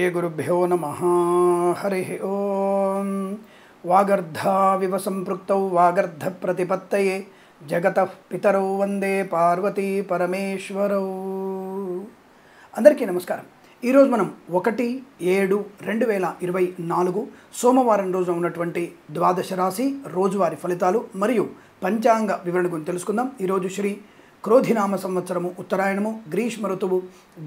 श्रीगुरुभ्यो नमः। हरिः ओं। वागर्धाविव सम्पृक्तौ वागर्धप्रतिपत्तये जगतः पितरौ वंदे पार्वती परमेश्वरौ। అందరికీ నమస్కారం। ఈరోజు మనం 1/7/2024 సోమవారం రోజున ఉన్నటువంటి ద్వాదశ రాశి రోజువారీ ఫలితాలు మరియు పంచాంగ వివరణ గురించి తెలుసుకుందాం। ఈరోజు శ్రీ క్రోధినామ సంవత్సరము ఉత్తరాయణము, గ్రీష్మ ఋతువు,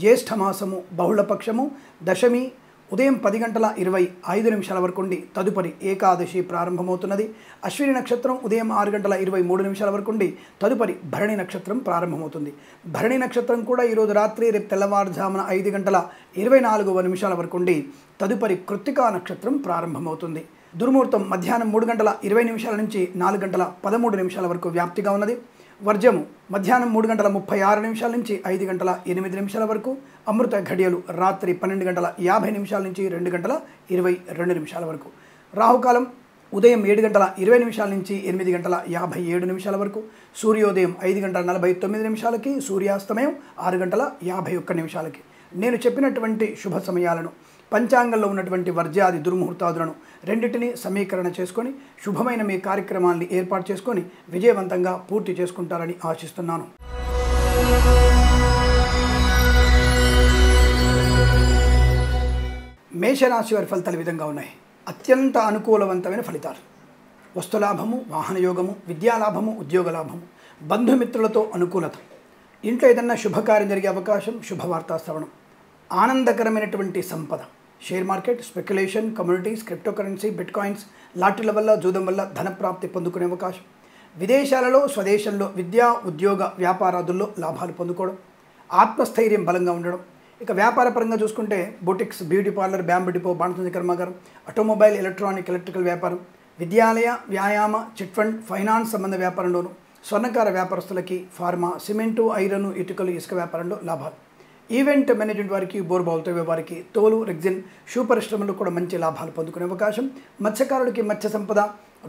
జ్యేష్ఠమాసము, బహుళపక్షము, దశమి ఉదయం 10:25 వరకు ఉండి తదుపరి ఏకాదశి ప్రారంభమవుతున్నది। అశ్విని నక్షత్రం ఉదయం 6:23 వరకు ఉండి తదుపరి భరణి నక్షత్రం ప్రారంభమవుతుంది। భరణి నక్షత్రం కూడా ఈరోజు రాత్రి రేపు తెల్లవారుజామున 5:24 వరకు ఉండి తదుపరి కృత్తికా నక్షత్రం ప్రారంభమవుతుంది। దుర్ముహూర్తం మధ్యాహ్నం 3:20 నుంచి 4:13 వరకు వ్యాప్తిగా ఉన్నది। వర్జము మధ్యాహ్నం 3:36 నుంచి 5:08 వరకు, అమృత ఘడియలు రాత్రి 12:50 నుంచి 2:22 వరకు, రాహుకాలం ఉదయం 7:20 నుంచి 8:57 వరకు, సూర్యోదయం 5:49 సూర్యాస్తమయం 6:51. నేను చెప్పినటువంటి శుభ సమయాలను, పంచాంగంలో ఉన్నటువంటి వర్జ్యాది దుర్ముహూర్తాదులను రెండింటినీ సమీకరణ చేసుకొని శుభమైన మీ కార్యక్రమాన్ని ఏర్పాటు చేసుకొని విజయవంతంగా పూర్తి చేసుకుంటారని ఆశిస్తున్నాను। మేషరాశి వారి ఫలితాలు విధంగా ఉన్నాయి। అత్యంత అనుకూలవంతమైన ఫలితాలు: వస్తులాభము, వాహనయోగము, విద్యాలాభము, ఉద్యోగ లాభము, బంధుమిత్రులతో అనుకూలత, ఇంట్లో ఏదన్నా శుభకార్యం జరిగే అవకాశం, శుభవార్తా శ్రవణం, ఆనందకరమైనటువంటి సంపద, share market, speculation, communities, cryptocurrency, bitcoins, లాటరీల వల్ల, జూదం వల్ల ధనప్రాప్తి పొందుకునే అవకాశం, విదేశాలలో స్వదేశంలో విద్యా ఉద్యోగ వ్యాపారాదుల్లో లాభాలు పొందుకోవడం, ఆత్మస్థైర్యం బలంగా ఉండడం. ఇక వ్యాపార పరంగా చూసుకుంటే boutiques, beauty parlour, bamboo depot, బాణసంచి కర్మాగారం, ఆటోమొబైల్, ఎలక్ట్రానిక్, ఎలక్ట్రికల్ వ్యాపారం, విద్యాలయ, వ్యాయామ, చిట్ ఫండ్, ఫైనాన్స్ సంబంధ వ్యాపారంలోను, స్వర్ణకార వ్యాపారస్తులకి, ఫార్మా, సిమెంటు, ఐరన్, ఇటుకలు, ఇసుక వ్యాపారంలో లాభాలు, ఈవెంట్ మేనేజ్మెంట్ వారికి, బోర్బావులతో వారికి, తోలు, రెగ్జిన్, షూ పరిశ్రమలో కూడా మంచి లాభాలు పొందుకునే అవకాశం, మత్స్యకారులకి మత్స్య సంపద,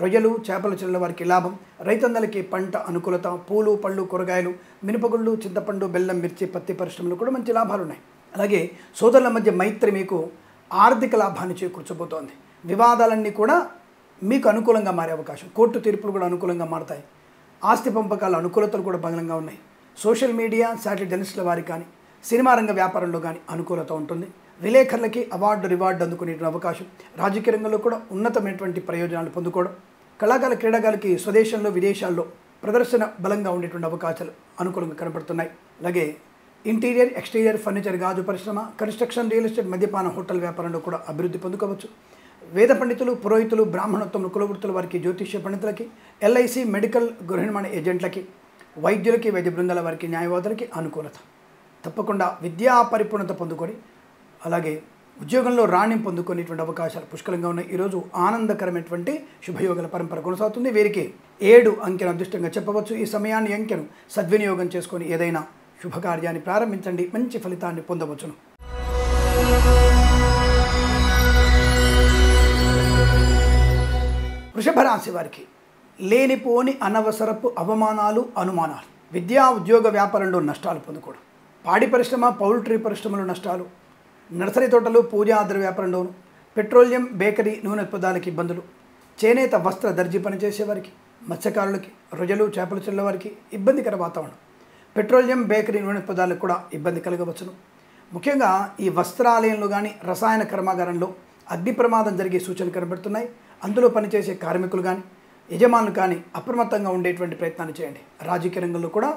రొయ్యలు, చేపల చెరువుల వారికి లాభం, రైతన్నలకి పంట అనుకూలత, పూలు, పళ్ళు, కూరగాయలు, మినపగుళ్ళు, చింతపండు, బెల్లం, మిర్చి, పత్తి పరిశ్రమలు కూడా మంచి లాభాలు ఉన్నాయి। అలాగే సోదరుల మధ్య మైత్రి మీకు ఆర్థిక లాభాన్ని చేకూర్చబోతోంది। వివాదాలన్నీ కూడా మీకు అనుకూలంగా మారే అవకాశం, కోర్టు తీర్పులు కూడా అనుకూలంగా మారతాయి। ఆస్తి పంపకాల అనుకూలతలు కూడా బలంగా ఉన్నాయి। సోషల్ మీడియా, శాటిలైట్ జర్నలిస్టుల వారికి కానీ, సినిమా రంగ వ్యాపారంలో కానీ అనుకూలత ఉంటుంది। విలేకరులకి అవార్డు, రివార్డు అందుకునే అవకాశం, రాజకీయ రంగంలో కూడా ఉన్నతమైనటువంటి ప్రయోజనాలు పొందుకోవడం, కళాకారుల, క్రీడాకారులకి స్వదేశంలో విదేశాల్లో ప్రదర్శన బలంగా ఉండేటువంటి అవకాశాలు అనుకూలంగా కనబడుతున్నాయి। అలాగే ఇంటీరియర్, ఎక్స్టీరియర్, ఫర్నిచర్, గాజు పరిశ్రమ, కన్స్ట్రక్షన్, రియల్ ఎస్టేట్, మద్యపాన, హోటల్ వ్యాపారంలో కూడా అభివృద్ధి పొందుకోవచ్చు। వేద పండితులు, పురోహితులు, బ్రాహ్మణోత్తములు, కులవృత్తుల వారికి, జ్యోతిష్య పండితులకి, ఎల్ఐసి, మెడికల్, గృహ నిర్మాణ ఏజెంట్లకి, వైద్యులకి, వైద్య బృందాల వారికి, న్యాయవాదులకి అనుకూలత తప్పకుండా విద్యా పరిపూర్ణత పొందుకొని అలాగే ఉద్యోగంలో రాణ్యం పొందుకునేటువంటి అవకాశాలు పుష్కలంగా ఉన్నాయి। ఈరోజు ఆనందకరమైనటువంటి శుభయోగాల పరంపర కొనసాగుతుంది। వీరికి 7 అంకెను అదృష్టంగా చెప్పవచ్చు। ఈ సమయాన్ని, అంకెను సద్వినియోగం చేసుకొని ఏదైనా శుభకార్యాన్ని ప్రారంభించండి, మంచి ఫలితాన్ని పొందవచ్చును। వృషభ రాశి వారికి లేనిపోని అనవసరపు అవమానాలు, అనుమానాలు, విద్యా ఉద్యోగ వ్యాపారంలో నష్టాలు పొందుకోవడం, పాడి పరిశ్రమ, పౌల్ట్రీ పరిశ్రమలో నష్టాలు, నర్సరీ తోటలు, పూజా ద్రవ్య వ్యాపారంలోను, పెట్రోలియం, బేకరీ, నూనె పదార్థాలకు ఇబ్బందులు, చేనేత, వస్త్ర, దర్జీ పనిచేసేవారికి, మత్స్యకారులకి, రొయ్యలు, చేపల చెరువుల వారికి ఇబ్బందికర వాతావరణం, పెట్రోలియం, బేకరీ, నూనె పదార్థాలకు కూడా ఇబ్బంది కలగవచ్చును। ముఖ్యంగా ఈ వస్త్రాలయంలో కానీ, రసాయన కర్మాగారంలో అగ్ని ప్రమాదం జరిగే సూచనలు కనబడుతున్నాయి। అందులో పనిచేసే కార్మికులు కానీ, యజమానులు కానీ అప్రమత్తంగా ఉండేటువంటి ప్రయత్నాన్ని చేయండి। రాజకీయ రంగంలో కూడా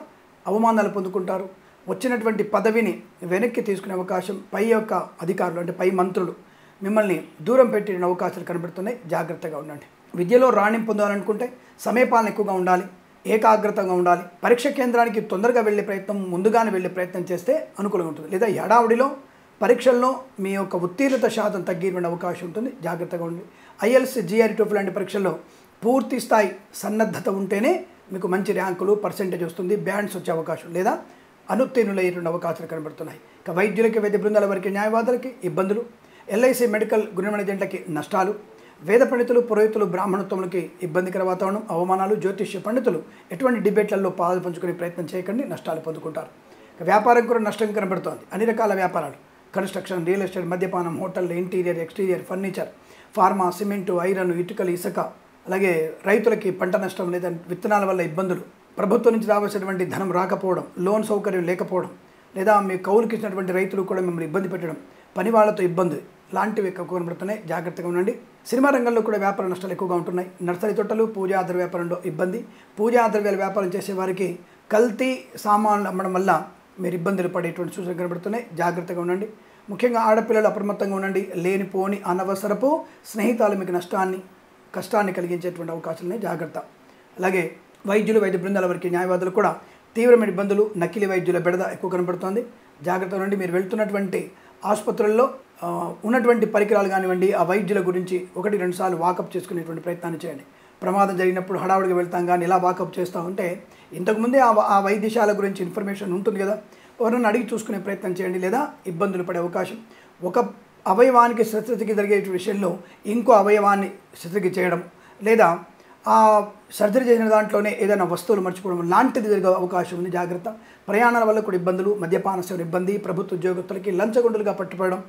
అవమానాలు పొందుకుంటారు। వచ్చినటువంటి పదవిని వెనక్కి తీసుకునే అవకాశం, పై యొక్క అధికారులు అంటే పై మంత్రులు మిమ్మల్ని దూరం పెట్టిన అవకాశాలు కనబడుతున్నాయి, జాగ్రత్తగా ఉండండి। విద్యలో రాణ్యం పొందాలనుకుంటే సమయపాలన ఎక్కువగా ఉండాలి, ఏకాగ్రతంగా ఉండాలి। పరీక్ష కేంద్రానికి తొందరగా వెళ్ళే ప్రయత్నం, ముందుగానే వెళ్ళే ప్రయత్నం చేస్తే అనుకూలంగా ఉంటుంది। లేదా హడావుడిలో పరీక్షల్లో మీ యొక్క ఉత్తీర్ణత శాతం తగ్గిన అవకాశం ఉంటుంది, జాగ్రత్తగా ఉండండి। ఐఎల్స్, జిఆర్ఈ, టోఫెల్ లాంటి పరీక్షల్లో పూర్తి స్థాయి సన్నద్ధత ఉంటేనే మీకు మంచి ర్యాంకులు, పర్సెంటేజ్ వస్తుంది, బ్యాండ్స్ వచ్చే అవకాశం, లేదా అనుత్తీర్ణులయ్యేటువంటి అవకాశాలు కనబడుతున్నాయి। ఇక వైద్యులకి, వైద్య బృందాల వారికి, న్యాయవాదులకి ఇబ్బందులు, ఎల్ఐసి, మెడికల్, గృహ నిర్మాణ ఏజెంట్లకి నష్టాలు, వేద పండితులు, పురోహితులు, బ్రాహ్మణోత్తములకి ఇబ్బందికర వాతావరణం, అవమానాలు, జ్యోతిష్య పండితులు ఎటువంటి డిబేట్లలో పాలు పంచుకునే ప్రయత్నం చేయకండి, నష్టాలు పొందుకుంటారు। వ్యాపారం కూడా నష్టం కనబడుతోంది, అన్ని రకాల వ్యాపారాలు, కన్స్ట్రక్షన్, రియల్ ఎస్టేట్, మద్యపానం, hotel, interior, exterior, furniture, pharma, cement, iron, ఇటుకలు, ఇసుక, అలాగే రైతులకి పంట నష్టం లేదా విత్తనాల వల్ల ఇబ్బందులు, ప్రభుత్వం నుంచి రావాల్సినటువంటి ధనం రాకపోవడం, లోన్ సౌకర్యం లేకపోవడం, లేదా మీ కౌలుకి ఇచ్చినటువంటి రైతులు కూడా మిమ్మల్ని ఇబ్బంది పెట్టడం, పని వాళ్ళతో ఇబ్బంది లాంటివి ఎక్కువ కనబడుతున్నాయి. జాగ్రత్తగా ఉండండి. సినిమా రంగంలో కూడా వ్యాపార నష్టాలు ఎక్కువగా ఉంటున్నాయి. నర్సరీ తోటలు, పూజా ద్రవ్య వ్యాపారంలో ఇబ్బంది. పూజా ద్రవ్యాల వ్యాపారం చేసే వారికి కల్తీ సామాన్లు అమ్మడం వల్ల మీరు ఇబ్బందులు పడేటువంటి సూచనలు కనబడుతున్నాయి. జాగ్రత్తగా ఉండండి. ముఖ్యంగా ఆడపిల్లలు అప్రమత్తంగా ఉండండి. లేనిపోని అనవసరపు స్నేహితాలు మీకు కష్టాన్ని కలిగించేటువంటి అవకాశాలని జాగ్రత్త. అలాగే వైద్యులు, వైద్య బృందాల వరకు న్యాయవాదులు కూడా తీవ్రమైన ఇబ్బందులు, నకిలీ వైద్యుల బెడద ఎక్కువ కనబడుతోంది. జాగ్రత్తగా ఉండండి. మీరు వెళ్తున్నటువంటి ఆసుపత్రుల్లో ఉన్నటువంటి పరికరాలు కానివ్వండి, ఆ వైద్యుల గురించి 1-2 సార్లు వాకప్ చేసుకునేటువంటి ప్రయత్నాన్ని చేయండి. ప్రమాదం జరిగినప్పుడు హడావుడిగా వెళ్తాం కానీ ఇలా వాకప్ చేస్తూ ఉంటే ఇంతకుముందే ఆ వైద్యశాల గురించి ఇన్ఫర్మేషన్ ఉంటుంది కదా, ఎవరన్నా అడిగి చూసుకునే ప్రయత్నం చేయండి. లేదా ఇబ్బందులు పడే అవకాశం. ఒక అవయవానికి శస్త్రచికిత్స జరిగే విషయంలో ఇంకో అవయవాన్ని శస్త్రచికిత్స చేయడం, లేదా ఆ సర్జరీ చేసిన దాంట్లోనే ఏదైనా వస్తువులు మర్చిపోవడం లాంటిది జరిగే అవకాశం ఉంది. జాగ్రత్త. ప్రయాణాల వల్ల కూడా ఇబ్బందులు, మద్యపాన సేవన ఇబ్బంది, ప్రభుత్వ ఉద్యోగస్తులకి లంచగొండులుగా పట్టుకోవడం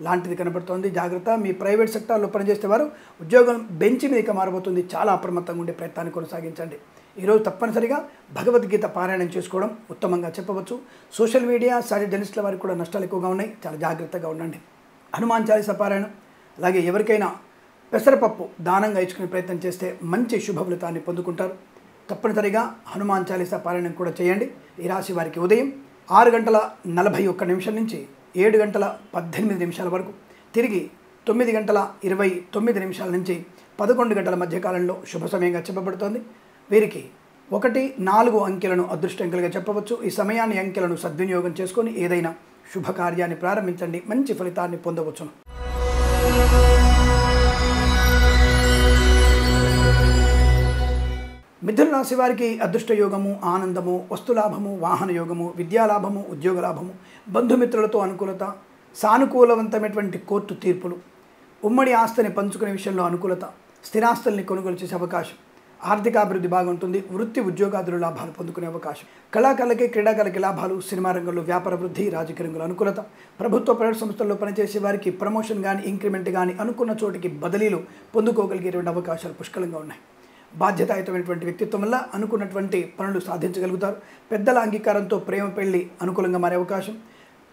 లాంటిది కనబడుతోంది. జాగ్రత్త. మీ ప్రైవేట్ సెక్టార్లో పనిచేసే వారు ఉద్యోగం బెంచ్ మీదకి మారబోతుంది. చాలా అప్రమత్తంగా ఉండే ప్రయత్నాన్ని కొనసాగించండి. ఈరోజు తప్పనిసరిగా భగవద్గీత పారాయణం చేసుకోవడం ఉత్తమంగా చెప్పవచ్చు. సోషల్ మీడియా, సారీ జర్నలిస్టుల వారికి కూడా నష్టాలు ఎక్కువగా ఉన్నాయి. చాలా జాగ్రత్తగా ఉండండి. హనుమాన్ చాలీసా పారాయణం, అలాగే ఎవరికైనా పెసరపప్పు దానంగా ఇచ్చుకునే ప్రయత్నం చేస్తే మంచి శుభ ఫలితాన్ని పొందుకుంటారు. తప్పనిసరిగా హనుమాన్ చాలీసా పారాయణం కూడా చేయండి. ఈ రాశి వారికి ఉదయం 6:41 నుంచి 7:18 వరకు, తిరిగి 9:29 నుంచి 11 గంటల మధ్యకాలంలో శుభ సమయంగా చెప్పబడుతోంది. వీరికి 1, 4 అంకెలను అదృష్టంకలుగా చెప్పవచ్చు. ఈ సమయాన్ని, అంకెలను సద్వినియోగం చేసుకొని ఏదైనా శుభకార్యాన్ని ప్రారంభించండి. మంచి ఫలితాన్ని పొందవచ్చును. మిథున రాశి వారికి అదృష్ట యోగము, ఆనందము, వస్తులాభము, వాహన యోగము, విద్యాలాభము, ఉద్యోగ లాభము, బంధుమిత్రులతో అనుకూలత, సానుకూలవంతమైనటువంటి కోర్టు తీర్పులు, ఉమ్మడి ఆస్తిని పంచుకునే విషయంలో అనుకూలత, స్థిరాస్తుల్ని కొనుగోలు చేసే అవకాశం, ఆర్థికాభివృద్ధి బాగుంటుంది. వృత్తి ఉద్యోగాదులు లాభాలు పొందుకునే అవకాశం, కళాకారులకి, క్రీడాకారులకి లాభాలు, సినిమా రంగంలో వ్యాపార వృద్ధి, రాజకీయ రంగంలో అనుకూలత, ప్రభుత్వ ప్రైవేట్ సంస్థల్లో పనిచేసే వారికి ప్రమోషన్ కానీ, ఇంక్రిమెంట్ కానీ, అనుకున్న చోటికి బదిలీలు పొందుకోగలిగేటువంటి అవకాశాలు పుష్కలంగా ఉన్నాయి. బాధ్యతాయుతమైనటువంటి వ్యక్తిత్వం వల్ల అనుకున్నటువంటి పనులు సాధించగలుగుతారు. పెద్దల అంగీకారంతో ప్రేమ పెళ్లి అనుకూలంగా మారే అవకాశం,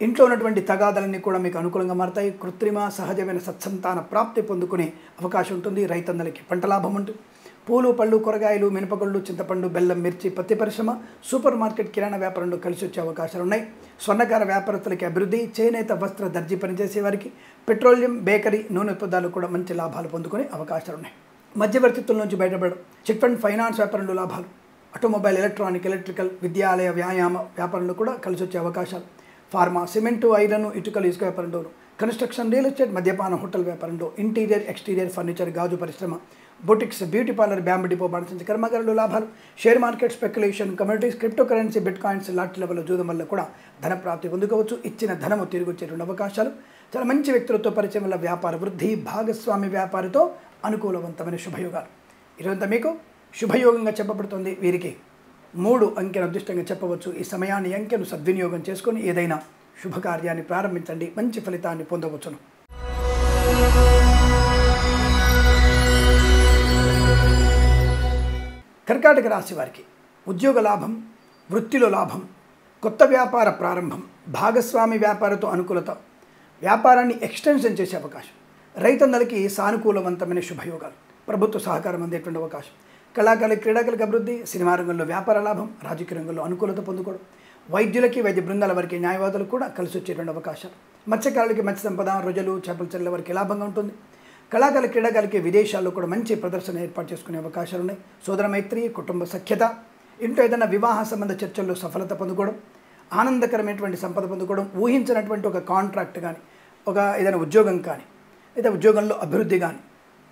ఇంట్లో ఉన్నటువంటి తగాదాలన్నీ కూడా మీకు అనుకూలంగా మారతాయి. కృత్రిమ సహజమైన సత్సంతాన ప్రాప్తి పొందుకునే అవకాశం ఉంటుంది. రైతన్నలకి పంట లాభం ఉంటుంది. పూలు, పళ్ళు, కూరగాయలు, మినపగుళ్ళు, చింతపండు, బెల్లం, మిర్చి, పత్తి పరిశ్రమ, సూపర్ మార్కెట్, కిరాణా వ్యాపారంలో కలిసి వచ్చే అవకాశాలు ఉన్నాయి. స్వర్ణకార వ్యాపారస్తులకి అభివృద్ధి, చేనేత, వస్త్ర, దర్జీ పనిచేసే వారికి, పెట్రోలియం, బేకరీ, నూనె ఉత్పత్తులు కూడా మంచి లాభాలు పొందుకునే అవకాశాలు ఉన్నాయి. మధ్యవర్తిత్వం నుంచి బయటపడడం, చిట్ ఫండ్ ఫైనాన్స్ వ్యాపారంలో లాభాలు, ఆటోమొబైల్, ఎలక్ట్రానిక్, ఎలక్ట్రికల్, విద్యాలయ, వ్యాయామ వ్యాపారంలో కూడా కలిసి వచ్చే అవకాశాలు, ఫార్మా, సిమెంటు, ఐరన్, ఇటుకలు, ఇసుక వ్యాపారంలో, కన్స్ట్రక్షన్, రియల్ ఎస్టేట్, మద్యపాన, హోటల్ వ్యాపారంలో, ఇంటీరియర్, ఎక్స్టీరియర్, ఫర్నిచర్, గాజు పరిశ్రమ, boutiques, beauty parlour, bamboo depot, బాణసంచి కర్మాగారంలో లాభాలు, share market, speculation, communities, crypto currency, bitcoins లాంటి లెవెల్లో జూదం వల్ల కూడా ధన ప్రాప్తి పొందుకోవచ్చు. ఇచ్చిన ధనము తిరిగి వచ్చేటువంటి అవకాశాలు, చాలా మంచి వ్యక్తులతో పరిచయం వల్ల వ్యాపార వృద్ధి, భాగస్వామి వ్యాపారితో అనుకూలవంతమైన శుభయోగాలు. ఈరోజంతా మీకు శుభయోగంగా చెప్పబడుతుంది. వీరికి 3 అంకెను అదృష్టంగా చెప్పవచ్చు. ఈ సమయాన్ని, అంకెను సద్వినియోగం చేసుకొని ఏదైనా శుభకార్యాన్ని ప్రారంభించండి. మంచి ఫలితాన్ని పొందవచ్చును. కర్కాటక రాశి వారికి ఉద్యోగ లాభం, వృత్తిలో లాభం, కొత్త వ్యాపార ప్రారంభం, భాగస్వామి వ్యాపారతో అనుకూలత, వ్యాపారాన్ని ఎక్స్టెన్షన్ చేసే అవకాశం, రైతన్నలకి సానుకూలవంతమైన శుభయోగాలు, ప్రభుత్వ సహకారం అందేటువంటి అవకాశం, కళాకారులకి, క్రీడాకారులకు అభివృద్ధి, సినిమా రంగంలో వ్యాపార లాభం, రాజకీయ రంగంలో అనుకూలత పొందుకోవడం, వైద్యులకి, వైద్య బృందాల వారికి, న్యాయవాదులకు కూడా కలిసి వచ్చేటువంటి అవకాశాలు, మత్స్యకారులకి మత్స్య సంపద, రొయ్యలు, చేపల చెరువుల వారికి లాభంగా ఉంటుంది. కళాకారుల, క్రీడాకారులకి విదేశాల్లో కూడా మంచి ప్రదర్శన ఏర్పాటు చేసుకునే అవకాశాలు ఉన్నాయి. సోదర మైత్రి, కుటుంబ సఖ్యత, ఇంట్లో ఏదైనా వివాహ సంబంధ చర్చల్లో సఫలత పొందుకోవడం, ఆనందకరమైనటువంటి సంపద పొందుకోవడం, ఊహించినటువంటి ఒక కాంట్రాక్ట్ కానీ, ఒక ఏదైనా ఉద్యోగం కానీ, లేదా ఉద్యోగంలో అభివృద్ధి కానీ,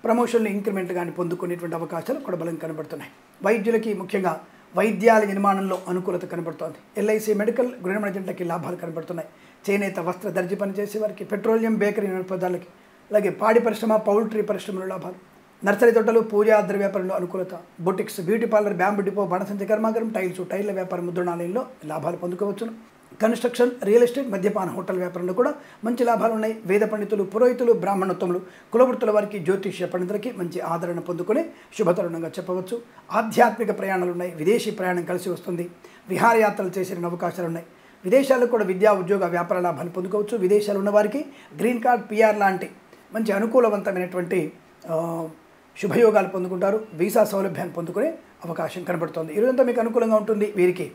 ప్రమోషన్లు, ఇంక్రిమెంట్ కానీ పొందుకునేటువంటి అవకాశాలు కూడా బలం కనబడుతున్నాయి. వైద్యులకి ముఖ్యంగా వైద్యాల నిర్మాణంలో అనుకూలత కనబడుతోంది. ఎల్ఐసి, మెడికల్, గృహ ఏజెంట్లకి లాభాలు కనబడుతున్నాయి. చేనేత, వస్త్ర, దర్జీ పనిచేసే వారికి, పెట్రోలియం, బేకరీ పదార్థాలకి, అలాగే పాడి పరిశ్రమ, పౌల్ట్రీ పరిశ్రమలో లాభాలు, నర్సరీ తోటలు, పూజా ద్రవ్య వ్యాపారంలో అనుకూలత, boutiques, beauty parlour, bamboo depot, బాణసంచి కర్మాగారం, టైల్స్, టైర్ల వ్యాపారం, ముద్రణాలయంలో లాభాలు పొందుకోవచ్చును. కన్స్ట్రక్షన్, రియల్ ఎస్టేట్, మద్యపాన, హోటల్ వ్యాపారంలో కూడా మంచి లాభాలు ఉన్నాయి. వేద పండితులు, పురోహితులు, బ్రాహ్మణోత్తములు, కులవృత్తుల వారికి, జ్యోతిష్య పండితులకి మంచి ఆదరణ పొందుకునే శుభతరుణంగా చెప్పవచ్చు. ఆధ్యాత్మిక ప్రయాణాలు ఉన్నాయి. విదేశీ ప్రయాణం కలిసి వస్తుంది. విహారయాత్రలు చేసిన అవకాశాలు ఉన్నాయి. విదేశాల్లో కూడా విద్యా, ఉద్యోగ, వ్యాపార లాభాలు పొందుకోవచ్చు. విదేశాలు ఉన్న వారికి గ్రీన్ కార్డ్, పిఆర్ లాంటి మంచి అనుకూలవంతమైనటువంటి శుభయోగాలు పొందుకుంటారు. వీసా సౌలభ్యాన్ని పొందుకునే అవకాశం కనబడుతోంది. ఇదంతా మీకు అనుకూలంగా ఉంటుంది. వీరికి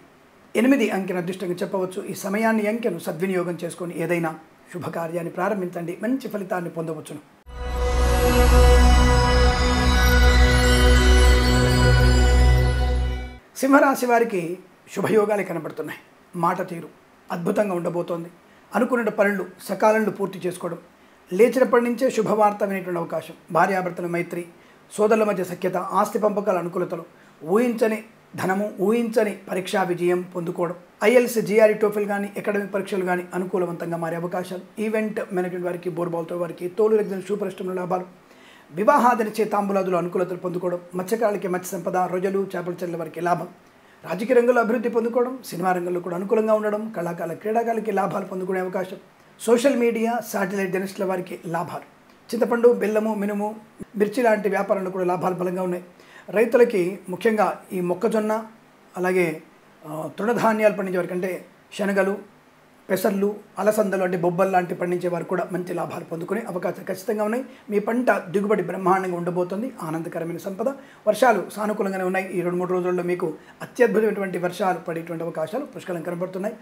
8 అంకెను అదృష్టంగా చెప్పవచ్చు. ఈ సమయాన్ని, అంకెను సద్వినియోగం చేసుకొని ఏదైనా శుభకార్యాన్ని ప్రారంభించండి. మంచి ఫలితాన్ని పొందవచ్చును. సింహరాశి వారికి శుభయోగాలు కనబడుతున్నాయి. మాట తీరు అద్భుతంగా ఉండబోతోంది. అనుకున్న పనులు సకాలంలో పూర్తి చేసుకోవడం, లేచినప్పటి నుంచే శుభవార్త వినేటువంటి అవకాశం, భార్యాభర్తల మైత్రి, సోదరుల మధ్య సఖ్యత, ఆస్తి పంపకాల అనుకూలతలు, ఊహించని ధనము, ఊహించని పరీక్షా విజయం పొందుకోవడం, ఐఎల్స్, జిఆర్ఈ, టోఫిల్ కానీ అకాడమిక్ పరీక్షలు కానీ అనుకూలవంతంగా మారే అవకాశాలు, ఈవెంట్ మేనేజ్మెంట్ వారికి, బోర్బాల్తో వారికి, తోలు రెగ్జన్ షూ పరిశ్రమల లాభాలు, వివాహాదనిచ్చే తాంబూలాదులు అనుకూలతలు పొందుకోవడం, మత్స్యకారులకి మత్స్య సంపద, రొయ్యలు, చేపల చెల్లెల వారికి లాభం, రాజకీయ రంగంలో అభివృద్ధి పొందుకోవడం, సినిమా రంగంలో కూడా అనుకూలంగా ఉండడం, కళాకారుల, క్రీడాకారులకి లాభాలు పొందుకునే అవకాశం, సోషల్ మీడియా, శాటిలైట్ జర్నలిస్టుల వారికి లాభాలు, చింతపండు, బెల్లము, మినుము, మిర్చి లాంటి వ్యాపారంలో కూడా లాభాలు బలంగా ఉన్నాయి. రైతులకి ముఖ్యంగా ఈ మొక్కజొన్న, అలాగే తృణధాన్యాలు పండించే వారికి అంటే శనగలు, పెసర్లు, అలసందలు అంటే బొబ్బలు లాంటి పండించే వారు కూడా మంచి లాభాలు పొందుకునే అవకాశాలు ఖచ్చితంగా ఉన్నాయి. మీ పంట దిగుబడి బ్రహ్మాండంగా ఉండబోతుంది. ఆనందకరమైన సంపద, వర్షాలు సానుకూలంగానే ఉన్నాయి. ఈ 2-3 రోజుల్లో మీకు అత్యద్భుతమైనటువంటి వర్షాలు పడేటువంటి అవకాశాలు పుష్కలంగా కనబడుతున్నాయి.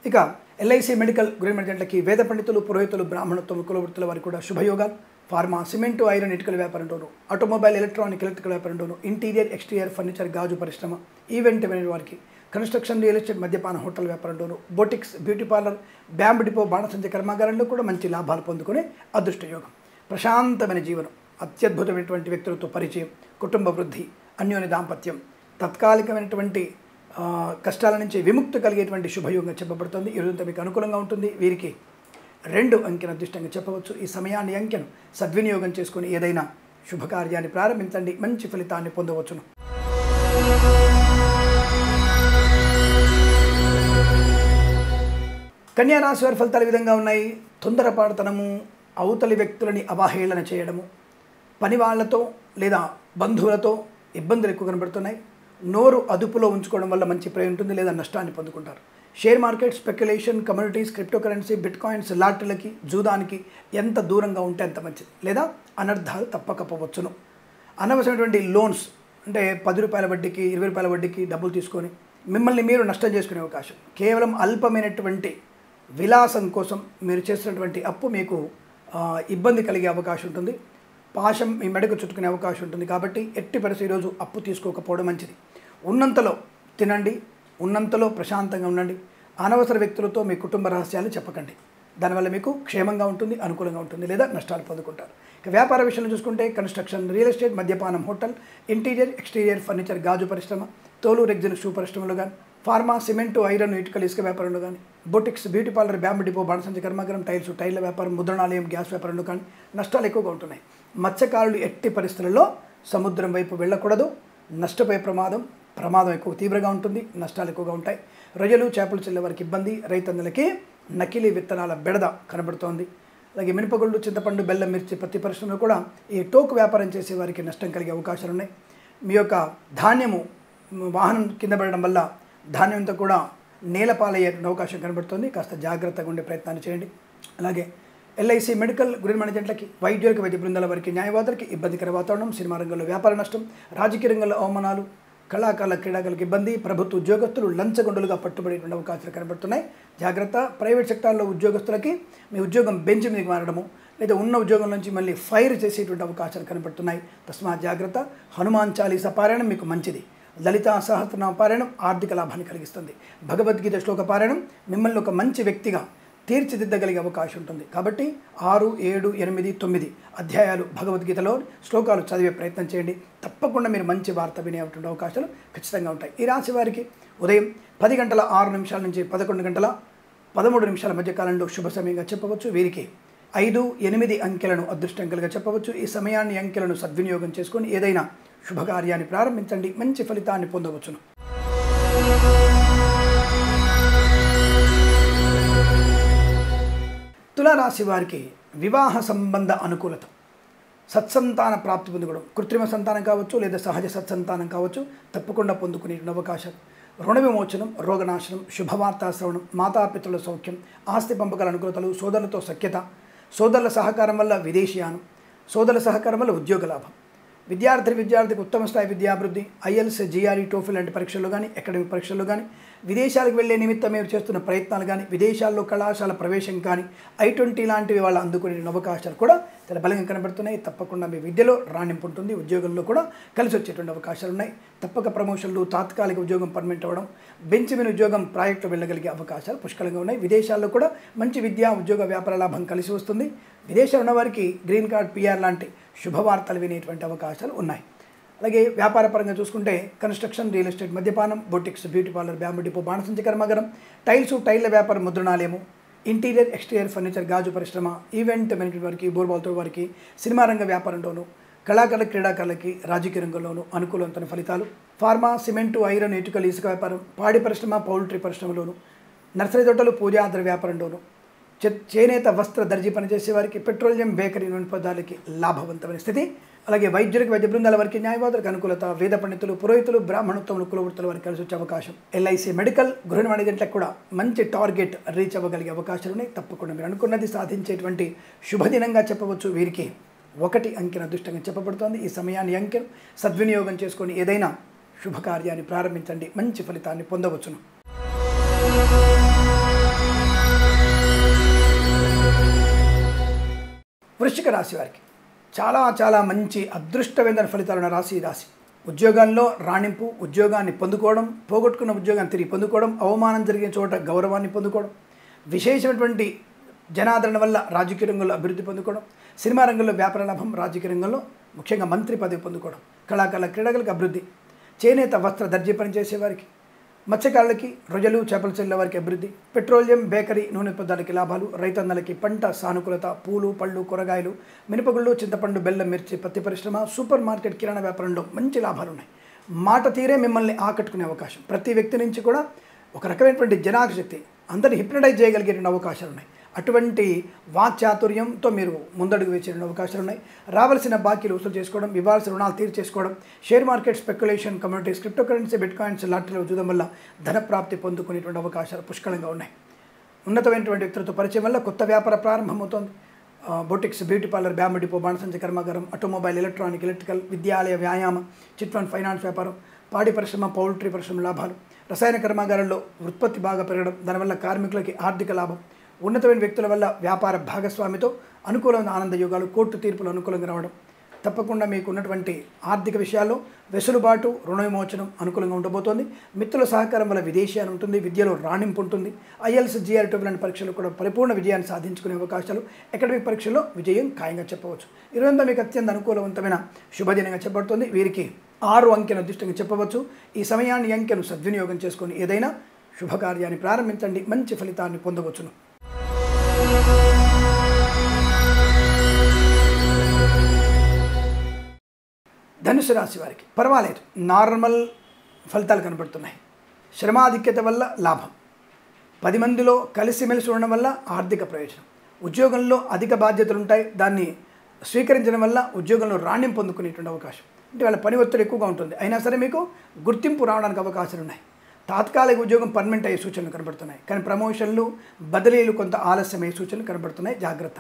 ఇక ఎల్ఐసి, మెడికల్, గృహమేజెంట్లకి, వేద పండితులు, పురోహితులు, బ్రాహ్మణోత్తములు, కులవృత్తుల వారికి కూడా శుభయోగాలు. ఫార్మా, సిమెంటు, ఐరన్, ఇటుకల వ్యాపారంలోను, ఆటోమొబైల్, ఎలక్ట్రానిక్, ఎలక్ట్రికల్ వ్యాపారంలోను, ఇంటీరియర్, ఎక్స్టీరియర్, ఫర్నిచర్, గాజు పరిశ్రమ, ఈవెంట్ మేనేజ్ వారికి, కన్స్ట్రక్షన్, రియల్ ఎస్టేట్, మద్యపాన, హోటల్ వ్యాపారంలోను, boutiques, beauty parlour, bamboo depot, బాణసంచ కర్మాగారంలో కూడా మంచి లాభాలు పొందుకునే అదృష్టయోగం. ప్రశాంతమైన జీవనం, అత్యద్భుతమైనటువంటి వ్యక్తులతో పరిచయం, కుటుంబ వృద్ధి, అన్యోన్య దాంపత్యం, తాత్కాలికమైనటువంటి కష్టాల నుంచి విముక్తి కలిగేటువంటి శుభయోగంగా చెప్పబడుతుంది. ఈరోజంతా మీకు అనుకూలంగా ఉంటుంది. వీరికి 2 అంకెను అదృష్టంగా చెప్పవచ్చు. ఈ సమయాన్ని, అంకెను సద్వినియోగం చేసుకుని ఏదైనా శుభకార్యాన్ని ప్రారంభించండి. మంచి ఫలితాన్ని పొందవచ్చును. కన్యా రాశి వారి ఫలితాలు ఈ విధంగా ఉన్నాయి. తొందరపాటుతనము, అవతలి వ్యక్తులని అవహేళన చేయడము, పని వాళ్ళతో లేదా బంధువులతో ఇబ్బందులు ఎక్కువ కనబడుతున్నాయి. నోరు అదుపులో ఉంచుకోవడం వల్ల మంచి ప్రయోజనం ఉంటుంది, లేదా నష్టాన్ని పొందుకుంటారు. Share market, speculation, communities, crypto currency, bitcoins, లాటరీలకి, జూదానికి ఎంత దూరంగా ఉంటే అంత మంచిది, లేదా అనర్థాలు తప్పకపోవచ్చును. అనవసరమైనటువంటి లోన్స్ అంటే 10 రూపాయల వడ్డీకి, 20 రూపాయల వడ్డీకి డబ్బులు తీసుకొని మిమ్మల్ని మీరు నష్టం చేసుకునే అవకాశం. కేవలం అల్పమైనటువంటి విలాసం కోసం మీరు చేసినటువంటి అప్పు మీకు ఇబ్బంది కలిగే అవకాశం ఉంటుంది. పాశం మీ మెడకు చుట్టుకునే అవకాశం ఉంటుంది. కాబట్టి ఎట్టి పరిస్థితి ఈరోజు అప్పు తీసుకోకపోవడం మంచిది. ఉన్నంతలో తినండి, ఉన్నంతలో ప్రశాంతంగా ఉండండి. అనవసర వ్యక్తులతో మీ కుటుంబ రహస్యాలు చెప్పకండి. దానివల్ల మీకు క్షేమంగా ఉంటుంది, అనుకూలంగా ఉంటుంది, లేదా నష్టాలు పొందుకుంటారు. ఇక వ్యాపార విషయంలో చూసుకుంటే కన్స్ట్రక్షన్, రియల్ ఎస్టేట్, మద్యపానం, హోటల్, ఇంటీరియర్, ఎక్స్టీరియర్, ఫర్నిచర్, గాజు పరిశ్రమ, తోలు రెగ్జిన్ షూ పరిశ్రమలో కానీ, ఫార్మా, సిమెంటు, ఐరన్, ఇటుకలు, ఇసుక వ్యాపారంలో కానీ, boutiques, beauty parlour, bamboo depot, బాణసంచ కర్మాగారం, టైల్స్, టైర్ల వ్యాపారం, ముద్రణాలయం, గ్యాస్ వ్యాపారంలో కానీ నష్టాలు ఎక్కువగా ఉంటున్నాయి. మత్స్యకారులు ఎట్టి పరిస్థితుల్లో సముద్రం వైపు వెళ్ళకూడదు. నష్టపోయే ప్రమాదం ఎక్కువ తీవ్రంగా ఉంటుంది, నష్టాలు ఎక్కువగా ఉంటాయి. రొయ్యలు, చేపలు చెల్లె వారికి ఇబ్బంది. రైతన్నలకి నకిలీ విత్తనాల బెడద కనబడుతోంది. అలాగే మినపగుళ్ళు, చింతపండు, బెల్లం, మిర్చి, పత్తి పరిశ్రమలో కూడా ఈ టోకు వ్యాపారం చేసే వారికి నష్టం కలిగే అవకాశాలు ఉన్నాయి. మీ యొక్క ధాన్యము వాహనం కింద పడడం వల్ల ధాన్యం అంతా కూడా నేలపాలయ్యే అవకాశం కనబడుతుంది. కాస్త జాగ్రత్తగా ఉండే ప్రయత్నాన్ని చేయండి. అలాగే ఎల్ఐసి, మెడికల్, గృహమేజెంట్లకి, వైద్యులకు, వైద్య బృందాల వారికి, న్యాయవాదులకి ఇబ్బందికర వాతావరణం, సినిమా రంగంలో వ్యాపార నష్టం, రాజకీయ రంగంలో అవమానాలు, కళాకారుల, క్రీడాకారులకు ఇబ్బంది, ప్రభుత్వ ఉద్యోగస్తులు లంచగొండలుగా పట్టుబడేటువంటి అవకాశాలు కనబడుతున్నాయి. జాగ్రత్త. ప్రైవేట్ సెక్టార్లో ఉద్యోగస్తులకి మీ ఉద్యోగం బెంచ్ మీదకి మారడము, లేదా ఉన్న ఉద్యోగం నుంచి మళ్ళీ ఫైర్ చేసేటువంటి అవకాశాలు కనబడుతున్నాయి. తస్మాత్ జాగ్రత్త. హనుమాన్ చాలీసా పారాయణం మీకు మంచిది. లలితా సహస్రనామ పారాయణం ఆర్థిక లాభాన్ని కలిగిస్తుంది. భగవద్గీత శ్లోక పారాయణం మిమ్మల్ని ఒక మంచి వ్యక్తిగా తీర్చిదిద్దగలిగే అవకాశం ఉంటుంది. కాబట్టి 6, 7, 8, 9 అధ్యాయాలు భగవద్గీతలో శ్లోకాలు చదివే ప్రయత్నం చేయండి. తప్పకుండా మీరు మంచి వార్త వినేటువంటి అవకాశాలు ఖచ్చితంగా ఉంటాయి. ఈ రాశి వారికి ఉదయం 10:06 నుంచి 11:13 మధ్య కాలంలో శుభ సమయంగా చెప్పవచ్చు. వీరికి 5, 8 అంకెలను అదృష్టంకలుగా చెప్పవచ్చు. ఈ సమయాన్ని, అంకెలను సద్వినియోగం చేసుకొని ఏదైనా శుభకార్యాన్ని ప్రారంభించండి. మంచి ఫలితాన్ని పొందవచ్చును. తులారాశి వారికి వివాహ సంబంధ అనుకూలత, సత్సంతాన ప్రాప్తి పొందుకోవడం, కృత్రిమ సంతానం కావచ్చు లేదా సహజ సత్సంతానం కావచ్చు, తప్పకుండా పొందుకునే అవకాశాలు, రుణ విమోచనం, రోగనాశనం, శుభవార్తా శ్రవణం, మాతాపితృల సౌఖ్యం, ఆస్తి పంపకాల అనుకూలతలు, సోదరులతో సఖ్యత, సోదరుల సహకారం వల్ల విదేశీయానం, సోదరుల సహకారం వల్ల ఉద్యోగ లాభం, విద్యార్థికి ఉత్తమ స్థాయి విద్యాభివృద్ధి, ఐఎల్స్, జిఆర్ఈ, టోఫిల్ లాంటి పరీక్షల్లో కానీ, అకాడమిక్ పరీక్షల్లో కానీ, విదేశాలకు వెళ్లే నిమిత్తం మీరు చేస్తున్న ప్రయత్నాలు కానీ, విదేశాల్లో కళాశాల ప్రవేశం కానీ, I-20 లాంటివి వాళ్ళు అందుకునే అవకాశాలు కూడా చాలా బలంగా కనబడుతున్నాయి. తప్పకుండా మీ విద్యలో రాణింపు ఉంటుంది, ఉద్యోగంలో కూడా కలిసి వచ్చేటువంటి అవకాశాలు ఉన్నాయి. తప్పక ప్రమోషన్లు, తాత్కాలిక ఉద్యోగం పర్మనెంట్ అవ్వడం, బెంచ్ మీద ఉద్యోగం ప్రాజెక్టులో వెళ్ళగలిగే అవకాశాలు పుష్కలంగా ఉన్నాయి. విదేశాల్లో కూడా మంచి విద్యా, ఉద్యోగ, వ్యాపార లాభం కలిసి వస్తుంది. విదేశాల్లో ఉన్న వారికి గ్రీన్ కార్డ్, పిఆర్ లాంటి శుభవార్తలు వినేటువంటి అవకాశాలు ఉన్నాయి. అలాగే వ్యాపార పరంగా చూసుకుంటే కన్స్ట్రక్షన్, రియల్ ఎస్టేట్, మద్యపానం, boutiques, beauty parlour, bamboo depot, బాణసంచి కర్మాగారం, టైళ్ళ వ్యాపారం, ముద్రణాలయము, ఇంటీరియర్, ఎక్స్టీరియర్ ఫర్నిచర్, గాజు పరిశ్రమ, ఈవెంట్ మేనేజ్మెంట్ వారికి, బోర్బాల్తో వారికి, సినిమా రంగ వ్యాపారంలోను, కళాకారుల, క్రీడాకారులకి, రాజకీయ రంగంలోనూ అనుకూలవంతమైన ఫలితాలు, ఫార్మా, సిమెంటు, ఐరన్, ఇటుకలు, ఇసుక వ్యాపారం, పాడి పరిశ్రమ, పౌల్ట్రీ పరిశ్రమలోను, నర్సరీ తోటలు, పూజాద్ర వ్యాపారంలోను, చేనేత, వస్త్ర, దర్జీ పనిచేసే వారికి, పెట్రోలియం, బేకరీ, నూనె పదార్థాలకి లాభవంతమైన స్థితి. అలాగే వైద్యులకు, వైద్య బృందాల వారికి, న్యాయవాదులకు అనుకూలత, వేద పండితులు, పురోహితులు, బ్రాహ్మణోత్తములు, కులవృత్తుల వారికి కలిసి వచ్చే అవకాశం, LIC, మెడికల్, గృహ వాణిజ్యాలకు కూడా మంచి టార్గెట్ రీచ్ అవ్వగలిగే అవకాశాలు ఉన్నాయి. తప్పకుండా మీరు అనుకున్నది సాధించేటువంటి శుభదినంగా చెప్పవచ్చు. వీరికి 1 అంకెను అదృష్టంగా చెప్పబడుతోంది. ఈ సమయాన్ని, అంకెను సద్వినియోగం చేసుకొని ఏదైనా శుభకార్యాన్ని ప్రారంభించండి, మంచి ఫలితాన్ని పొందవచ్చును. వృశ్చిక రాశి వారికి చాలా మంచి అదృష్టమైన ఫలితాలు ఉన్న రాశి ఈ రాశి. ఉద్యోగాల్లో రాణింపు, ఉద్యోగాన్ని పొందుకోవడం, పోగొట్టుకున్న ఉద్యోగాన్ని తిరిగి పొందుకోవడం, అవమానం జరిగిన చోట గౌరవాన్ని పొందుకోవడం, విశేషమైనటువంటి జనాదరణ వల్ల రాజకీయ రంగంలో అభివృద్ధి పొందుకోవడం, సినిమా రంగంలో వ్యాపార లాభం, రాజకీయ రంగంలో ముఖ్యంగా మంత్రి పదవి పొందుకోవడం, కళాకారుల, క్రీడలకు అభివృద్ధి, చేనేత, వస్త్ర, దర్జీ పనిచేసే వారికి, మత్స్యకారులకి, రొయ్యలు, చేపల చెల్లెల వారికి అభివృద్ధి, పెట్రోలియం, బేకరీ, నూనె పదార్థాలకి లాభాలు, రైతన్నలకి పంట సానుకూలత, పూలు, పళ్ళు, కూరగాయలు, మినపగుళ్ళు, చింతపండు, బెల్లం, మిర్చి, పత్తి పరిశ్రమ, సూపర్ మార్కెట్, కిరాణా వ్యాపారంలో మంచి లాభాలు ఉన్నాయి. మాట తీరే మిమ్మల్ని ఆకట్టుకునే అవకాశం, ప్రతి వ్యక్తి నుంచి కూడా ఒక రకమైనటువంటి జనాకశక్తి, అందరిని హిప్నటైజ్ చేయగలిగేటువంటి అవకాశాలు ఉన్నాయి. అటువంటి వాక్చాతుర్యంతో మీరు ముందడుగు వేసే అవకాశాలు ఉన్నాయి. రావాల్సిన బాకీలు వసూలు చేసుకోవడం, ఇవ్వాల్సిన రుణాలు తీర్చేసుకోవడం, share market, speculation, communities, crypto currency, bitcoins, లాటరీలో చూడడం వల్ల ధన ప్రాప్తి పొందుకునేటువంటి అవకాశాలు పుష్కలంగా ఉన్నాయి. ఉన్నతమైనటువంటి వ్యక్తులతో పరిచయం వల్ల కొత్త వ్యాపార ప్రారంభమవుతోంది. Boutiques, beauty parlour, bamboo depot, బాణసంచి కర్మాగారం, ఆటోమొబైల్, ఎలక్ట్రానిక్, ఎలక్ట్రికల్, విద్యాలయ, వ్యాయామ, చిట్ ఫండ్, ఫైనాన్స్ వ్యాపారం, పాడి పరిశ్రమ, పౌల్ట్రీ పరిశ్రమ లాభాలు, రసాయన కర్మాగారంలో ఉత్పత్తి బాగా పెరగడం, దానివల్ల కార్మికులకి ఆర్థిక లాభం, ఉన్నతమైన వ్యక్తుల వల్ల వ్యాపార భాగస్వామితో అనుకూలమైన ఆనంద యోగాలు, కోర్టు తీర్పులు అనుకూలంగా రావడం, తప్పకుండా మీకు ఉన్నటువంటి ఆర్థిక విషయాల్లో వెసులుబాటు, రుణ విమోచనం అనుకూలంగా ఉండబోతోంది. మిత్రుల సహకారం వల్ల విదేశీయాన్ని ఉంటుంది, విద్యలో రాణింపు ఉంటుంది. IELTS, GRE, TOEFL లాంటి పరీక్షలు కూడా పరిపూర్ణ విజయాన్ని సాధించుకునే అవకాశాలు, అకాడమిక్ పరీక్షల్లో విజయం ఖాయంగా చెప్పవచ్చు. ఇరువంతా మీకు అత్యంత అనుకూలవంతమైన శుభదినంగా చెప్పబడుతుంది. వీరికి 6 అంకెను అదృష్టంగా చెప్పవచ్చు. ఈ సమయాన్ని, అంకెను సద్వినియోగం చేసుకొని ఏదైనా శుభకార్యాన్ని ప్రారంభించండి, మంచి ఫలితాన్ని పొందవచ్చును. ధనుసు రాశి వారికి పర్వాలేదు, నార్మల్ ఫలితాలు కనబడుతున్నాయి. శ్రమాధిక్యత వల్ల లాభం, 10 మందిలో కలిసిమెలిసి ఉండడం వల్ల ఆర్థిక ప్రయోజనం, ఉద్యోగంలో అధిక బాధ్యతలు ఉంటాయి, దాన్ని స్వీకరించడం వల్ల ఉద్యోగంలో రాణ్యం పొందుకునేటువంటి అవకాశం. అంటే వాళ్ళ పని ఒత్తిడి ఎక్కువగా ఉంటుంది, అయినా సరే మీకు గుర్తింపు రావడానికి అవకాశాలు ఉన్నాయి. తాత్కాలిక ఉద్యోగం పర్మనెంట్ అయ్యే సూచనలు కనబడుతున్నాయి, కానీ ప్రమోషన్లు, బదిలీలు కొంత ఆలస్యమయ్యే సూచనలు కనబడుతున్నాయి. జాగ్రత్త.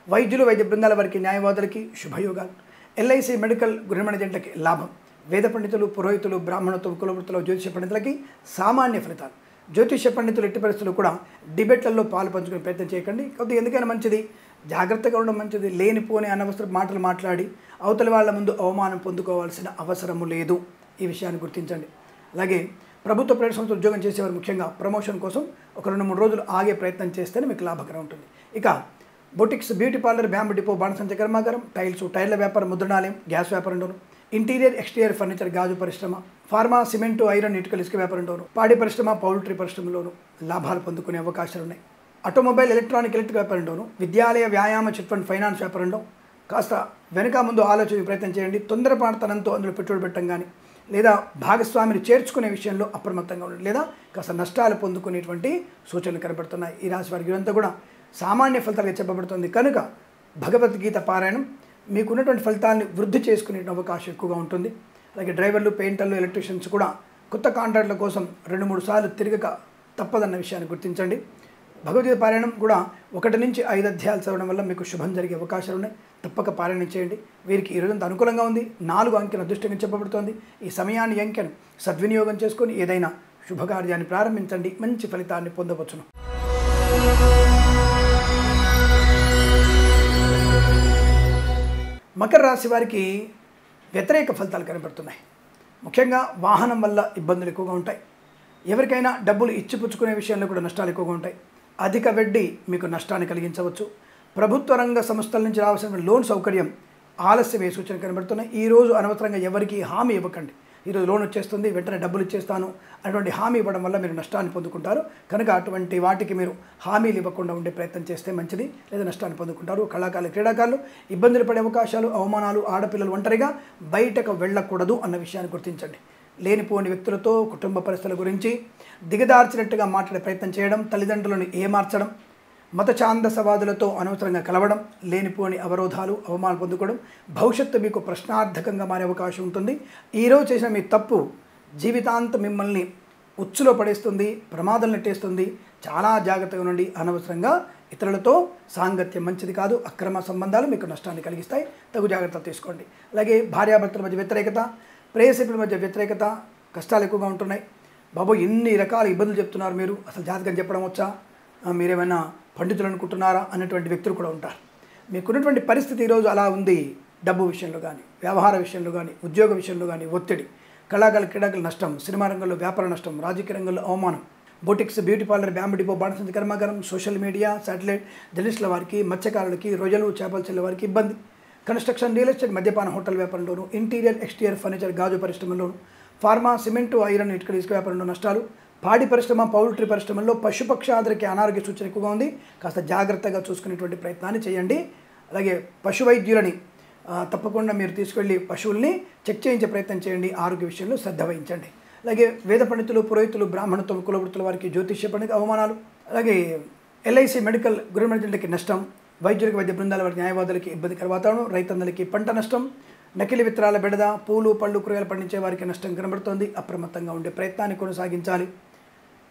వైద్యులు, వైద్య బృందాల వారికి, న్యాయవాదులకి శుభయోగాలు, LIC, మెడికల్, గృహ వాణిజ్యాలకి లాభం, వేద పండితులు, పురోహితులు, బ్రాహ్మణత్వం, కులవృత్తులు, జ్యోతిష పండితులకి సామాన్య ఫలితాలు. జ్యోతిష పండితులు ఎట్టి పరిస్థితులు కూడా డిబేట్లలో పాలు పంచుకునే ప్రయత్నం చేయకండి. కొద్దిగా ఎందుకైనా మంచిది, జాగ్రత్తగా ఉండడం మంచిది. లేనిపోని అనవసర మాటలు మాట్లాడి అవతలి వాళ్ళ ముందు అవమానం పొందుకోవాల్సిన అవసరము లేదు. ఈ విషయాన్ని గుర్తించండి. అలాగే ప్రభుత్వ ప్రైవేట్ సంస్థలు ఉద్యోగం చేసేవారు ముఖ్యంగా ప్రమోషన్ కోసం ఒక 2-3 రోజులు ఆగే ప్రయత్నం చేస్తేనే మీకు లాభకరం ఉంటుంది. ఇక boutiques, beauty parlour, bamboo depot, బాణసంచి కర్మాగారం, టైర్ల వ్యాపారం, ముద్రణాలయం, గ్యాస్ వ్యాపారంలోను, ఇంటీరియర్, ఎక్స్టీరియర్ ఫర్నిచర్, గాజు పరిశ్రమ, ఫార్మా, సిమెంటు, ఐరన్, ఇటుకలు, ఇసుక వ్యాపారంలోను, పాడి పరిశ్రమ, పౌల్ట్రీ పరిశ్రమలోను లాభాలు పొందుకునే అవకాశాలు ఉన్నాయి. ఆటోమొబైల్, ఎలక్ట్రానిక్, ఎలక్ట్రిక్ వ్యాపారంలోను, విద్యాలయ, వ్యాయామ, చిట్ ఫండ్, ఫైనాన్స్ వ్యాపారంలో కాస్త వెనక ముందు ఆలోచన ప్రయత్నం చేయండి. తొందరపాటుతనంతో అందులో పెట్టుబడి పెట్టడం కానీ లేదా భాగస్వామిని చేర్చుకునే విషయంలో అప్రమత్తంగా ఉండండి, లేదా కాస్త నష్టాలు పొందుకునేటువంటి సూచనలు కనబడుతున్నాయి. ఈ రాశి వారికి ఇదంతా కూడా సామాన్య ఫలితాలుగా చెప్పబడుతుంది కనుక భగవద్గీత పారాయణం మీకున్నటువంటి ఫలితాన్ని వృద్ధి చేసుకునే అవకాశం ఎక్కువగా ఉంటుంది. అలాగే డ్రైవర్లు, పెయింటర్లు, ఎలక్ట్రీషియన్స్ కూడా కొత్త కాంట్రాక్టుల కోసం 2-3 సార్లు తిరగక తప్పదన్న విషయాన్ని గుర్తించండి. భగవద్గీత పారాయణం కూడా 1 నుంచి 5 అధ్యాయాలు చదవడం వల్ల మీకు శుభం జరిగే అవకాశాలు ఉన్నాయి. తప్పక పారాయణం చేయండి. వీరికి ఈ రోజంతా అనుకూలంగా ఉంది. 4 అంకెను అదృష్టంగా చెప్పబడుతోంది. ఈ సమయాన్ని, అంకెను సద్వినియోగం చేసుకొని ఏదైనా శుభకార్యాన్ని ప్రారంభించండి. మంచి ఫలితాన్ని పొందవచ్చును. మకర రాశి వారికి వ్యతిరేక ఫలితాలు కనబడుతున్నాయి. ముఖ్యంగా వాహనం వల్ల ఇబ్బందులు ఎక్కువగా ఉంటాయి. ఎవరికైనా డబ్బులు ఇచ్చిపుచ్చుకునే విషయంలో కూడా నష్టాలు ఎక్కువగా ఉంటాయి. అధిక వడ్డీ మీకు నష్టాన్ని కలిగించవచ్చు. ప్రభుత్వ రంగ సంస్థల నుంచి రావాల్సిన లోన్ సౌకర్యం ఆలస్యమే సూచన కనబడుతున్నాయి. ఈరోజు అనవసరంగా ఎవరికి హామీ ఇవ్వకండి. ఈరోజు లోన్ వచ్చేస్తుంది, వెంటనే డబ్బులు ఇచ్చేస్తాను అటువంటి హామీ ఇవ్వడం వల్ల మీరు నష్టాన్ని పొందుకుంటారు. కనుక అటువంటి వాటికి మీరు హామీలు ఇవ్వకుండా ఉండే ప్రయత్నం చేస్తే మంచిది, లేదా నష్టాన్ని పొందుకుంటారు. కళాకారులు, క్రీడాకారులు ఇబ్బందులు పడే అవకాశాలు, అవమానాలు, ఆడపిల్లలు ఒంటరిగా బయటకు వెళ్ళకూడదు అన్న విషయాన్ని గుర్తించండి. లేనిపోని వ్యక్తులతో కుటుంబ పరిస్థితుల గురించి దిగదార్చినట్టుగా మాట్లాడే ప్రయత్నం చేయడం, తల్లిదండ్రులను ఏమార్చడం, మత ఛాందసవాదులతో అనవసరంగా కలవడం, లేనిపోని అవరోధాలు, అవమానాలు పొందుకోవడం భవిష్యత్తు మీకు ప్రశ్నార్థకంగా మారే అవకాశం ఉంటుంది. ఈరోజు చేసిన మీ తప్పు జీవితాంతం మిమ్మల్ని ఉచ్చులో పడేస్తుంది, ప్రమాదం నెట్టేస్తుంది. చాలా జాగ్రత్తగా ఉండండి. అనవసరంగా ఇతరులతో సాంగత్యం మంచిది కాదు. అక్రమ సంబంధాలు మీకు నష్టాన్ని కలిగిస్తాయి. తగు జాగ్రత్తలు తీసుకోండి. అలాగే భార్యాభర్తల మధ్య వ్యతిరేకత, ప్రేయసిపుల మధ్య వ్యతిరేకత, కష్టాలు ఎక్కువగా ఉంటున్నాయి. బాబు ఎన్ని రకాల ఇబ్బందులు చెప్తున్నారు మీరు, అసలు జాతకం చెప్పడం వచ్చా, మీరేమైనా పండితులు అనుకుంటున్నారా అన్నటువంటి వ్యక్తులు కూడా ఉంటారు. మీకున్నటువంటి పరిస్థితి ఈరోజు అలా ఉంది. డబ్బు విషయంలో కానీ, వ్యవహార విషయంలో కానీ, ఉద్యోగ విషయంలో కానీ ఒత్తిడి, కళాకారుల, క్రీడాకుల నష్టం, సినిమా రంగంలో వ్యాపార నష్టం, రాజకీయ రంగంలో అవమానం, boutiques, beauty parlour, bamboo depot, బాణసంచి కర్మాగారం, సోషల్ మీడియా, శాటిలైట్, జర్నలిస్టుల వారికి, మత్స్యకారులకి, రొయ్యలు, చేపలు చెల్లె వారికి ఇబ్బంది, కన్స్ట్రక్షన్, రియల్ ఎస్టేట్, మద్యపాన, హోటల్ వ్యాపారంలోను, ఇంటీరియర్, ఎక్స్టీరియర్ ఫర్నిచర్, గాజు పరిశ్రమలోను, ఫార్మా, సిమెంటు, ఐరన్, ఇటుక, ఇసుక వ్యాపారంలో నష్టాలు, పాడి పరిశ్రమ, పౌల్ట్రీ పరిశ్రమల్లో పశుపక్షాదులకి అనారోగ్య సూచన ఎక్కువగా ఉంది. కాస్త జాగ్రత్తగా చూసుకునేటువంటి ప్రయత్నాన్ని చేయండి. అలాగే పశు వైద్యులని తప్పకుండా మీరు తీసుకెళ్ళి పశువుల్ని చెక్ చేయించే ప్రయత్నం చేయండి. ఆరోగ్య విషయంలో శ్రద్ధ వహించండి. అలాగే వేద పండితులు, పురోహితులు, బ్రాహ్మణత్వం, కులవృత్తుల వారికి, జ్యోతిష్య పండిత అవమానాలు, అలాగే ఎల్ఐసి, మెడికల్, గృహమంత్రులకి నష్టం, వైద్యులకి, వైద్య బృందాల వారికి, న్యాయవాదులకి ఇబ్బందికర వాతావరణం, రైతన్నలకి పంట నష్టం, నకిలీ విత్తనాల బెడద, పూలు, పళ్ళు, కూరగాయలు పండించే వారికి నష్టం కనబడుతోంది. అప్రమత్తంగా ఉండే ప్రయత్నాన్ని కొనసాగించాలి.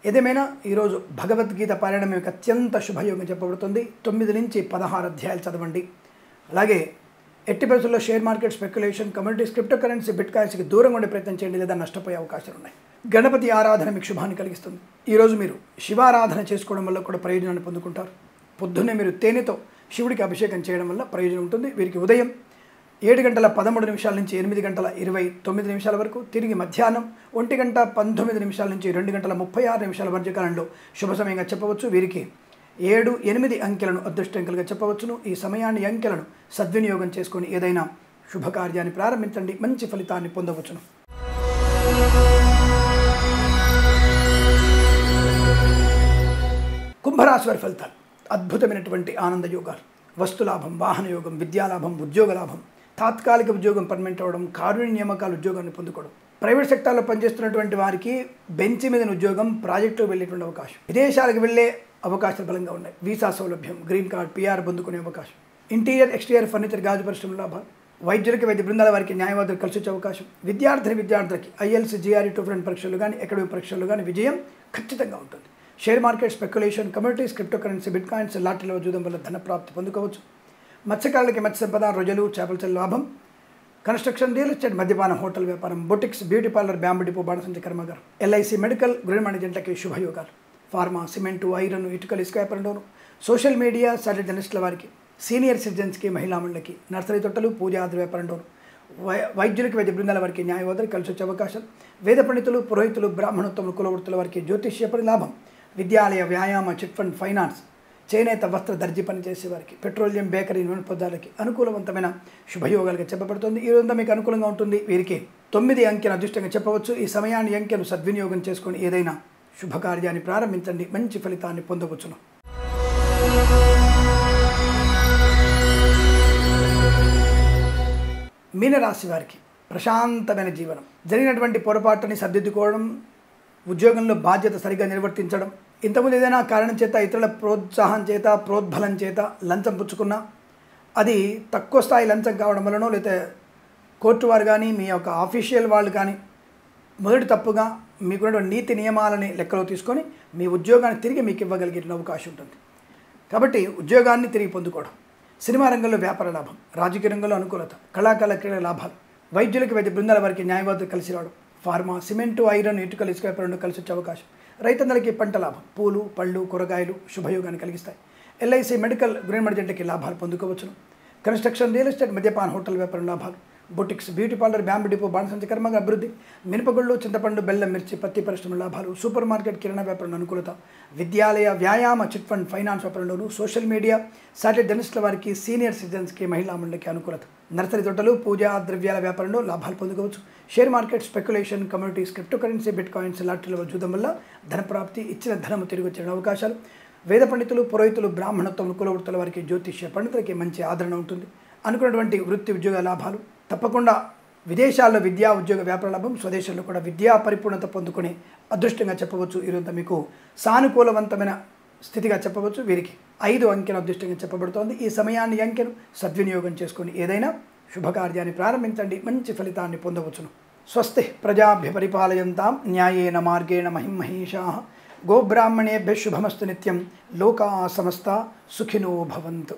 ఏదేమైనా ఈరోజు భగవద్గీత పారాయణం మీకు అత్యంత శుభయోగం చెప్పబడుతుంది. 9 నుంచి 16 అధ్యాయాలు చదవండి. అలాగే ఎట్టి పరిస్థితుల్లో share market, speculation, communities, crypto currency, బిట్ కాయిన్స్కి దూరంగా ఉండే ప్రయత్నం చేయండి, లేదా నష్టపోయే అవకాశాలు ఉన్నాయి. గణపతి ఆరాధన మీకు శుభాన్ని కలిగిస్తుంది. ఈరోజు మీరు శివారాధన చేసుకోవడం వల్ల కూడా ప్రయోజనాన్ని పొందుకుంటారు. పొద్దున్నే మీరు తేనెతో శివుడికి అభిషేకం చేయడం వల్ల ప్రయోజనం ఉంటుంది. వీరికి ఉదయం 7:13 నుంచి 8:29 వరకు, తిరిగి మధ్యాహ్నం 1:19 నుంచి 2:36 మధ్యకాలంలో శుభ సమయంగా చెప్పవచ్చు. వీరికి 7, 8 అంకెలను అదృష్టంకెలుగా చెప్పవచ్చును. ఈ సమయాన్ని, అంకెలను సద్వినియోగం చేసుకొని ఏదైనా శుభకార్యాన్ని ప్రారంభించండి. మంచి ఫలితాన్ని పొందవచ్చును. కుంభరాశి వారి ఫలితాలు అద్భుతమైనటువంటి ఆనంద యోగాలు, వస్తులాభం, వాహన యోగం, విద్యాలాభం, ఉద్యోగ లాభం, తాత్కాలిక ఉద్యోగం పర్మనెంట్ అవ్వడం, కారుణ్య నియామకాల ఉద్యోగాన్ని పొందుకోవడం, ప్రైవేట్ సెక్టార్లో పనిచేస్తున్నటువంటి వారికి బెంచ్ మీద ఉద్యోగం, ప్రాజెక్టుకు వెళ్ళేటువంటి అవకాశం, విదేశాలకు వెళ్ళే అవకాశాలు బలంగా ఉన్నాయి. వీసా సౌలభ్యం, గ్రీన్ కార్డ్, పిఆర్ పొందుకునే అవకాశం, ఇంటీరియర్, ఎక్స్టీరియర్ ఫర్నిచర్, గాజు పరిశ్రమల లాభాలు, వైద్యులకి, వైద్య బృందాల వారికి, న్యాయవాదులు కలిసి వచ్చే అవకాశం, విద్యార్థులకి ఐఎల్స్, జిఆర్ఈ, టోఫ్రెంట్ పరీక్షలు కానీ, అకాడమిక్ పరీక్షలు కానీ విజయం ఖచ్చితంగా ఉంటుంది. Share market, speculation, communities, crypto currency, bitcoins, లాటరీలో జూదం వల్ల ధన ప్రాప్తి పొందుకోవచ్చు. మత్స్యకారులకి మత్స్య సంపద, రొయ్యలు, చేపల చెల్లు లాభం, కన్స్ట్రక్షన్, రియల్ ఎస్టేట్, మద్యపానం, హోటల్ వ్యాపారం, boutiques, beauty parlour, bamboo depot, బాణసంచి కర్మాగారం, ఎల్ఐసి, మెడికల్, గృహ మేనేజెంట్లకి శుభయోగాలు, ఫార్మా, సిమెంటు, ఐరన్, ఇటుకలు, ఇసుక వ్యాపారంలోను, సోషల్ మీడియా, శాటిలైట్ జర్నలిస్టుల వారికి, సీనియర్ సిటిజన్స్కి, మహిళామణులకి, నర్సరీ తొట్టలు, పూజాది వ్యాపారంలోను, వైద్యులకి, వైద్య బృందాల వారికి, న్యాయవాదులు కలిసి వచ్చే అవకాశం, వేద పండితులు, పురోహితులు, బ్రాహ్మణత్వం, కులవృత్తుల వారికి, జ్యోతిష్య పని లాభం, విద్యాలయ, వ్యాయామ, చిట్ ఫండ్, ఫైనాన్స్, చేనేత, వస్త్ర, దర్జీ పని చేసేవారికి, పెట్రోలియం, బేకరీ, నూనె పదార్థాలకి అనుకూలవంతమైన శుభయోగాలుగా చెప్పబడుతుంది. ఈ రోజంతా మీకు అనుకూలంగా ఉంటుంది. వీరికి 9 అంకెను అదృష్టంగా చెప్పవచ్చు. ఈ సమయాన్ని, అంకెను సద్వినియోగం చేసుకొని ఏదైనా శుభకార్యాన్ని ప్రారంభించండి. మంచి ఫలితాన్ని పొందవచ్చును. మీనరాశి వారికి ప్రశాంతమైన జీవనం, జరిగినటువంటి పొరపాటుని సర్దిద్దుకోవడం, ఉద్యోగంలో బాధ్యత సరిగ్గా నిర్వర్తించడం, ఇంతకుముందు ఏదైనా కారణం చేత ఇతరుల ప్రోత్సాహం చేత ప్రోద్బలం చేత లంచం పుచ్చుకున్నా అది తక్కువ స్థాయి లంచం కావడం వలనో లేదా కోర్టు వారు కానీ మీ యొక్క ఆఫీషియల్ వాళ్ళు కానీ మొదటి తప్పుగా మీకున్న నీతి నియమాలని లెక్కలో తీసుకొని మీ ఉద్యోగాన్ని తిరిగి మీకు ఇవ్వగలిగిన అవకాశం ఉంటుంది. కాబట్టి ఉద్యోగాన్ని తిరిగి పొందుకోవడం, సినిమా రంగంలో వ్యాపార లాభం, రాజకీయ రంగంలో అనుకూలత, కళాకారుల క్రీడల లాభాలు, వైద్యులకి వైద్య బృందాల వారికి న్యాయవాదులు కలిసి రావడం, ఫార్మా, సిమెంటు, ఐరన్, ఇటుకలు, ఇసుక వ్యాపారంలో కలిసి వచ్చే అవకాశం, రైతన్నలకి పంట లాభం, పూలు, పళ్ళు, కూరగాయలు శుభయోగాన్ని కలిగిస్తాయి. ఎల్ఐసి, మెడికల్, గ్రీన్ మర్జెంట్కి లాభాలు పొందుకోవచ్చును. కన్స్ట్రక్షన్, రియల్ ఎస్టేట్, మద్యపాన్, హోటల్ వ్యాపారం లాభాలు, boutiques, beauty parlour, bamboo depot, బాణసంచి కర్మగా అభివృద్ధి, మినపగుళ్ళు, చింతపండు, బెల్లం, మిర్చి, పత్తి పరిశ్రమ లాభాలు, సూపర్ మార్కెట్, కిరాణా వ్యాపారంలో అనుకూలత, విద్యాలయ, వ్యాయామ, చిట్ ఫండ్, ఫైనాన్స్ వ్యాపారంలోను, సోషల్ మీడియా, శాటిలైట్ జర్నలిస్టుల వారికి, సీనియర్ సిటిజన్స్కి, మహిళా మండలికి అనుకూలత, నర్సరీ తోటలు, పూజా ద్రవ్యాల వ్యాపారంలో లాభాలు పొందుకోవచ్చు. Share market, speculation, communities, crypto currency, bitcoins, లాటరీల చూడడం వల్ల ధనప్రాప్తి, ఇచ్చిన ధనము తిరిగి వచ్చే అవకాశాలు. వేద పండితులు, పురోహితులు, బ్రాహ్మణత్వం, కులవృత్తుల వారికి, జ్యోతిష్య పండితులకి మంచి ఆదరణ ఉంటుంది. అనుకున్నటువంటి వృత్తి ఉద్యోగ లాభాలు తప్పకుండా. విదేశాల్లో విద్యా ఉద్యోగ వ్యాపార లాభం, స్వదేశంలో కూడా విద్యా పరిపూర్ణత పొందుకునే అదృష్టంగా చెప్పవచ్చు. ఈరోజు మీకు సానుకూలవంతమైన స్థితిగా చెప్పవచ్చు. వీరికి 5 అంకెను అదృష్టంగా చెప్పబడుతోంది. ఈ సమయాన్ని అంకెను సద్వినియోగం చేసుకొని ఏదైనా శుభకార్యాన్ని ప్రారంభించండి, మంచి ఫలితాన్ని పొందవచ్చును. స్వస్తి ప్రజాభ్య పరిపాలయంతాం న్యాయేన మార్గేణ మహిమహేషాః గోబ్రాహ్మణేభ్యः శుభమస్తు నిత్యం. లోకా సమస్తా సుఖినో భవంతు.